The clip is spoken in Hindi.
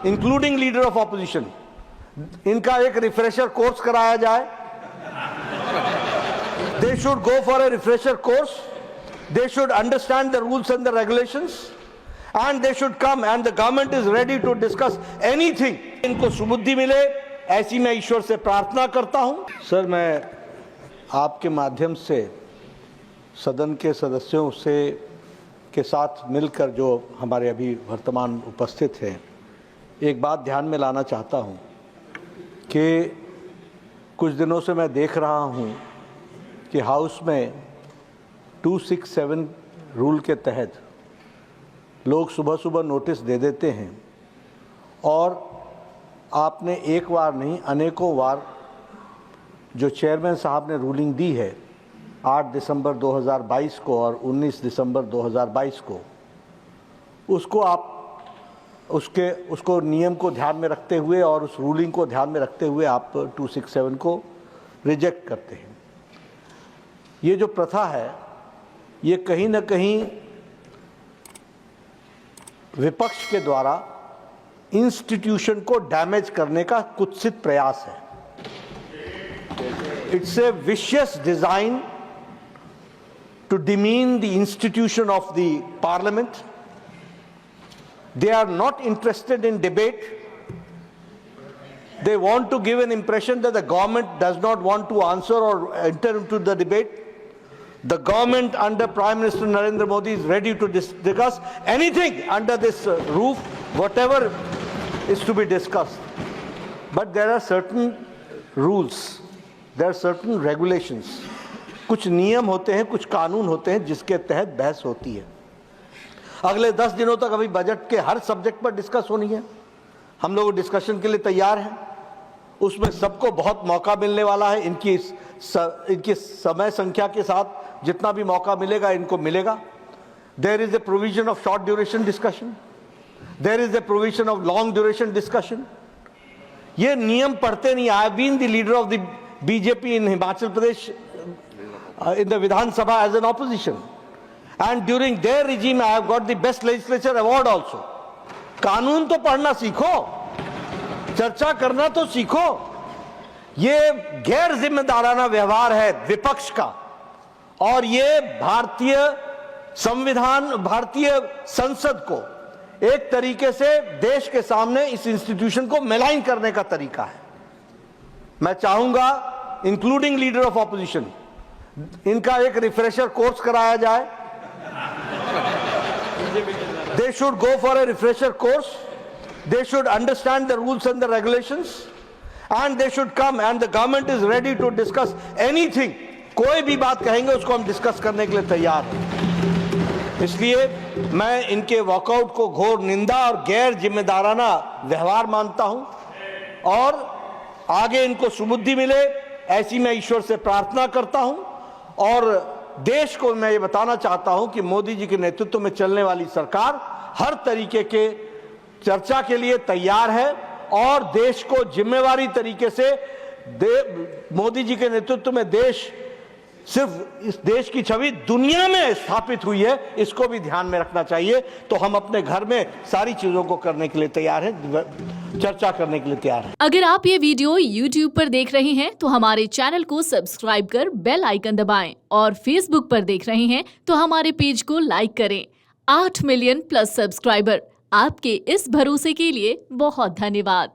इंक्लूडिंग लीडर ऑफ ऑपोजिशन, इनका एक रिफ्रेशर कोर्स कराया जाए. They should go for a refresher course. They should understand the rules and the regulations, and they should come, and the government is ready to discuss anything. इनको सुबुद्धि मिले, ऐसी मैं ईश्वर से प्रार्थना करता हूं. सर, मैं आपके माध्यम से सदन के सदस्यों से के साथ मिलकर जो हमारे अभी वर्तमान उपस्थित हैं, एक बात ध्यान में लाना चाहता हूं कि कुछ दिनों से मैं देख रहा हूं कि हाउस में 267 रूल के तहत लोग सुबह सुबह नोटिस दे देते हैं और आपने एक बार नहीं अनेकों बार जो चेयरमैन साहब ने रूलिंग दी है 8 दिसंबर 2022 को और 19 दिसंबर 2022 को, उसको आप उसको नियम को ध्यान में रखते हुए और उस रूलिंग को ध्यान में रखते हुए आप 267 को रिजेक्ट करते हैं. ये जो प्रथा है, ये कहीं ना कहीं विपक्ष के द्वारा इंस्टीट्यूशन को डैमेज करने का कुत्सित प्रयास है. It's a vicious design to demean the institution of the parliament. They are not interested in debate. They want to give an impression that the government does not want to answer or enter into the debate. The government under Prime Minister Narendra Modi is ready to discuss anything under this roof, whatever is to be discussed. But there are certain rules, there are certain regulations. कुछ नियम होते हैं, कुछ कानून होते हैं जिसके तहत बहस होती है. अगले 10 दिनों तक अभी बजट के हर सब्जेक्ट पर डिस्कस होनी है. हम लोग डिस्कशन के लिए तैयार हैं. उसमें सबको बहुत मौका मिलने वाला है. इनकी समय संख्या के साथ जितना भी मौका मिलेगा इनको मिलेगा. There is a provision of short duration discussion, there is a provision of long duration discussion. ये नियम पढ़ते नहीं. I have been the leader of the BJP in Himachal Pradesh in the Vidhan Sabha as an opposition, and during their regime I have got the best legislature award also. कानून तो पढ़ना सीखो, चर्चा करना तो सीखो. ये गैर जिम्मेदाराना व्यवहार है विपक्ष का, और ये भारतीय संविधान, भारतीय संसद को एक तरीके से देश के सामने इस इंस्टीट्यूशन को मेलाइन करने का तरीका है. मैं चाहूंगा इंक्लूडिंग लीडर ऑफ ऑपोजिशन, इनका एक रिफ्रेशर कोर्स कराया जाए. They should go for a refresher course. They should understand the rules and the regulations, and they should come, and the government is ready to discuss anything. कोई भी बात कहेंगे उसको हम डिस्कस करने के लिए तैयार हैं. इसलिए मैं इनके वॉकआउट को घोर निंदा और गैर जिम्मेदाराना व्यवहार मानता हूं, और आगे इनको सुबुद्धि मिले ऐसी मैं ईश्वर से प्रार्थना करता हूं. और देश को मैं ये बताना चाहता हूं कि मोदी जी के नेतृत्व में चलने वाली सरकार हर तरीके के चर्चा के लिए तैयार है, और देश को जिम्मेवारी तरीके से मोदी जी के नेतृत्व में देश, सिर्फ इस देश की छवि दुनिया में स्थापित हुई है, इसको भी ध्यान में रखना चाहिए. तो हम अपने घर में सारी चीजों को करने के लिए तैयार हैं, चर्चा करने के लिए तैयार हैं. अगर आप ये वीडियो YouTube पर देख रहे हैं तो हमारे चैनल को सब्सक्राइब कर बेल आइकन दबाएं, और Facebook पर देख रहे हैं तो हमारे पेज को लाइक करें. 8 मिलियन प्लस सब्सक्राइबर, आपके इस भरोसे के लिए बहुत धन्यवाद.